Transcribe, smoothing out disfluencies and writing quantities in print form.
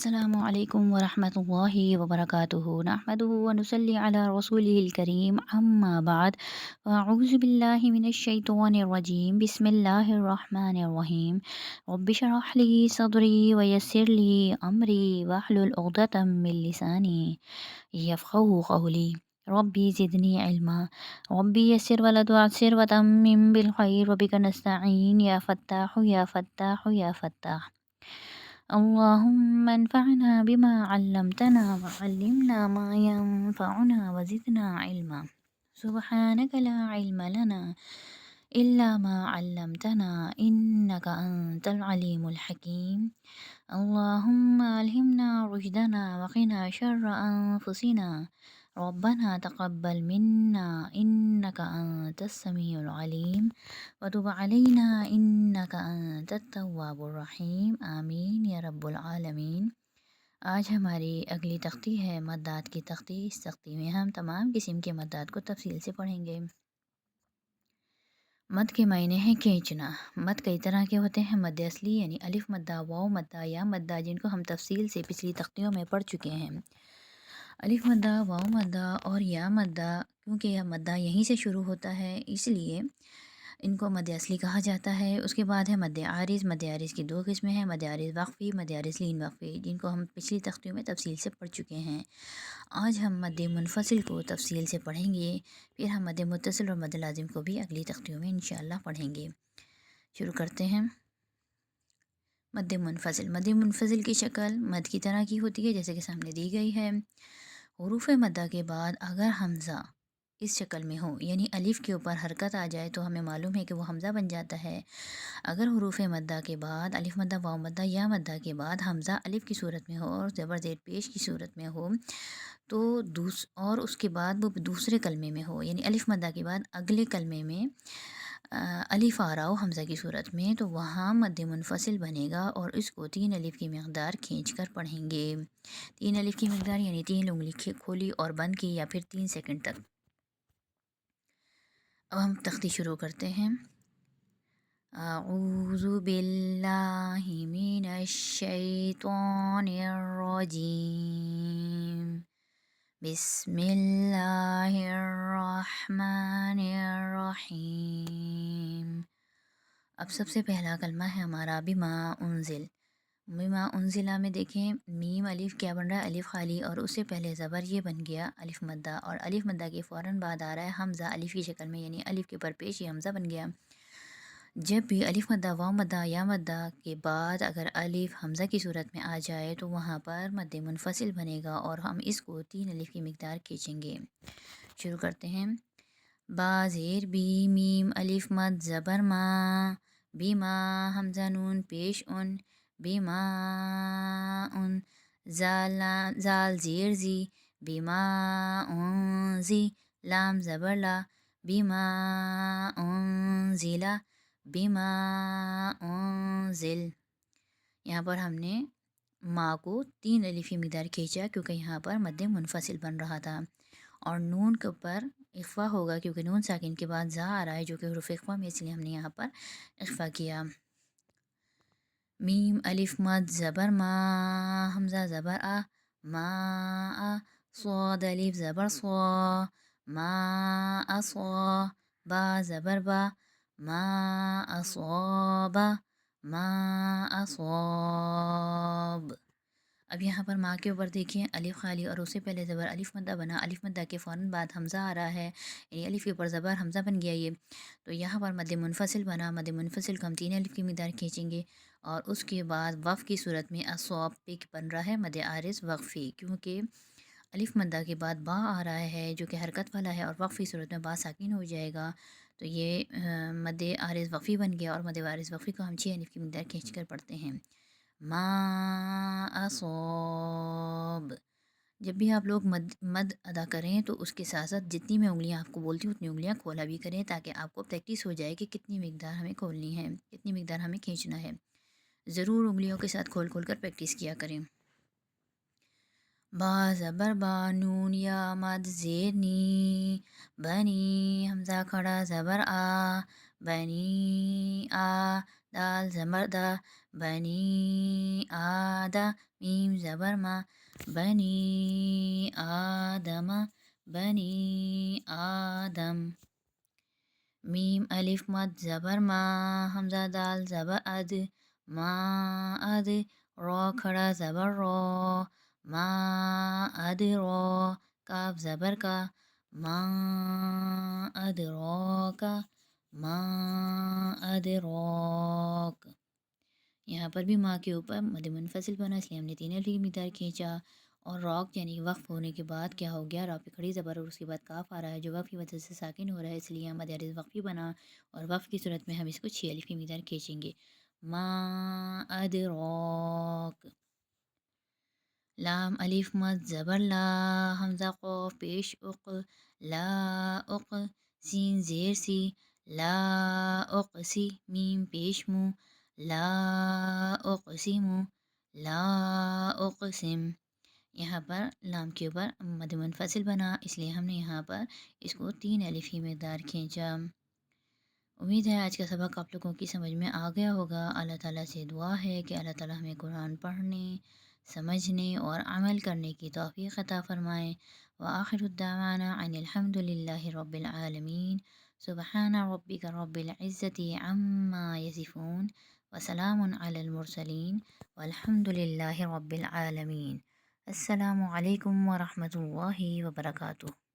السلام عليكم ورحمة الله وبركاته نحمده ونصلي على رسوله الكريم أما بعد فأعوذ بالله من الشيطان الرجيم بسم الله الرحمن الرحيم رب اشرح لي صدري ويسر لي أمري واحلل عقدة من لساني يفقهوا قولي ربي زدني علما ربي يسر ولا تعسر وتمم بالخير وبك نستعين يا فتاح يا فتاح يا فتاح اللهم انفعنا بما علمتنا وعلمنا ما ينفعنا وزدنا علما سبحانك لا علم لنا إلا ما علمتنا إنك أنت العليم الحكيم اللهم ألهمنا رشدنا وقنا شر أنفسنا ربنا تقبل منا إنك أنت السميع العليم وتب علينا إنك أنت التواب الرحيم آمین یا رب العالمین۔ آج ہماری اگلی تختی ہے مدات کی تختی۔ اس تختی میں ہم تمام قسم کے مدات کو تفصیل سے پڑھیں گے۔ مد کے معنی ہیں کھینچنا۔ مد کئی طرح کے ہوتے ہیں، مد اصلی یعنی الف مدہ، واو مدہ، یا مدہ، جن کو ہم تفصیل سے پچھلی تختیوں میں پڑھ چکے ہیں۔ الف مدہ، واو مدہ اور یا مدہ، کیونکہ یہ مدہ یہیں سے شروع ہوتا ہے اس لیے ان کو مد اصلی کہا جاتا ہے۔ اس کے بعد ہے مد عارض۔ مد عارض کی دو قسمیں ہیں، مد عارض وقفی، مد عارض لین وقفی، جن کو ہم پچھلی تختیوں میں تفصیل سے پڑھ چکے ہیں۔ آج ہم مد منفصل کو تفصیل سے پڑھیں گے، پھر ہم مد متصل اور مد لازم کو بھی اگلی تختیوں میں انشاءاللہ پڑھیں گے۔ شروع کرتے ہیں۔ مد منفصل۔ مد منفصل کی شکل مد کی طرح کی ہوتی ہے جیسے کہ سامنے دی گئی ہے۔ حروف مدہ کے بعد اگر حمزہ اس شکل میں ہو، یعنی الف کے اوپر حرکت آ جائے تو ہمیں معلوم ہے کہ وہ حمزہ بن جاتا ہے۔ اگر حروف مدہ کے بعد الف مدہ، واو مدہ، یا مدہ کے بعد حمزہ الف کی صورت میں ہو اور زبر زیر پیش کی صورت میں ہو تو اور اس کے بعد وہ دوسرے کلمے میں ہو، یعنی الف مدہ کے بعد اگلے کلمے میں الف آ رہا ہو حمزہ کی صورت میں، تو وہاں مد منفصل بنے گا اور اس کو 3 الف کی مقدار کھینچ کر پڑھیں گے۔ 3 الف کی مقدار یعنی 3 انگلی کھولی اور بند کی یا پھر 3 سیکنڈ تک۔ اب ہم تختی شروع کرتے ہیں۔ اعوذ باللہ من الشیطان الرجیم بسم اللہ الرحمن الرحیم۔ اب سب سے پہلا کلمہ ہے ہمارا بما انزل۔ بما انزلہ میں دیکھیں میم الف کیا بن رہا ہے، الف خالی، اور اس سے پہلے زبر یہ بن گیا الف مدہ، اور الف مدہ کے فوراً بعد آ رہا ہے حمزہ الف کی شکل میں، یعنی الف کے اوپر پیش یہ حمزہ بن گیا۔ جب بھی الف مدہ، واو مدہ، یا مدہ کے بعد اگر الف حمزہ کی صورت میں آ جائے تو وہاں پر مد منفصل بنے گا اور ہم اس کو 3 الف کی مقدار کھینچیں گے۔ شروع کرتے ہیں۔ با زیر بی، میم الف مد زبر ما، بیما حمزہ نون پیش ان، بیما ان، زال زیر زی، بیما ان زی، لام زبر لا، بیما انزلا، بیما انزل۔ یہاں پر ہم نے ماں کو 3 الف کی مقدار کھینچا کیونکہ یہاں پر مد منفصل بن رہا تھا، اور نون کے اوپر اخفا ہوگا کیونکہ نون ساکن کے بعد زا آ رہا ہے جو کہ حروف اخفا میں، اس لیے ہم نے یہاں پر اخفا کیا۔ میم الف مد زبر ما، حمزہ زبر آ، ما آ، صاد الف زبر صا، ما اصا، با زبر با، ما اصاب، ما اصاب۔ اب یہاں پر ماں کے اوپر دیکھیں الف خالی اور اس سے پہلے زبر الف مدہ بنا، الف مدہ کے فوراً بعد حمزہ آ رہا ہے، یعنی الف کے اوپر زبر حمزہ بن گیا یہ، تو یہاں پر مد منفصل بنا۔ مد منفصل کو ہم 3 الف کی مقدار کھینچیں گے اور اس کے بعد وقف کی صورت میں اصواب پہ بن رہا ہے مد عارض وقفی، کیونکہ الف مدہ کے بعد با آ رہا ہے جو کہ حرکت والا ہے اور وقفی صورت میں با ساکن ہو جائے گا، تو یہ مد عارض وقفی بن گیا، اور مد عارض وقفی کو ہم 6 الف کی مقدار کھینچ کر پڑھتے ہیں۔ ما اصاب۔ جب بھی آپ لوگ مد ادا کریں تو اس کے ساتھ ساتھ جتنی میں انگلیاں آپ کو بولتی ہوں اتنی انگلیاں کھولا بھی کریں تاکہ آپ کو پریکٹس ہو جائے کہ کتنی مقدار ہمیں کھولنی ہے، کتنی مقدار ہمیں کھینچنا ہے۔ ضرور انگلیوں کے ساتھ کھول کھول کر پریکٹس کیا کریں۔ با زبر با، نون یا مد زیر نی، بنی حمزہ کھڑا زبر آ، بنی آ، دال زبر دا، بنی آدم میم زبر ما بنی آدم بنی آدم میم الف مد زبر ما حمزہ دال زبر اد ما اد را کھڑا زبر رو ما اد رو کاف زبر کا ما اد رو کا ما اد روک یہاں پر بھی ماں کے اوپر مد منفصل بنا اس لیے ہم نے تین الف کی مقدار کھینچا اور راک یعنی وقف ہونے کے بعد کیا ہو گیا را پہ کھڑی زبر اور اس کے بعد کاف آ رہا ہے جو وقف کی وجہ سے ساکن ہو رہا ہے اس لیے مد عارض وقفی بنا اور وقف کی صورت میں ہم اس کو 6 الف کی مقدار کھینچیں گے ما ادراک لام الف مد زبر لا حمزہ قوف پیش اق لا اق سین زیر سی لا اقسی میم پیش مو لا اقسم لا اقسم یہاں پر لام کے اوپر مد منفصل بنا اس لیے ہم نے یہاں پر اس کو 3 الف کی مقدار کھینچا امید ہے آج کا سبق آپ لوگوں کی سمجھ میں آ گیا ہوگا اللہ تعالیٰ سے دعا ہے کہ اللہ تعالیٰ ہمیں قرآن پڑھنے سمجھنے اور عمل کرنے کی توفیق عطا فرمائیں وآخر الدعوانا ان الحمد للہ رب العالمین سبحان ربک رب العزت عما یصفون وسلام علی المرسلین والحمد للہ رب العالمین السلام علیکم ورحمۃ اللہ وبرکاتہ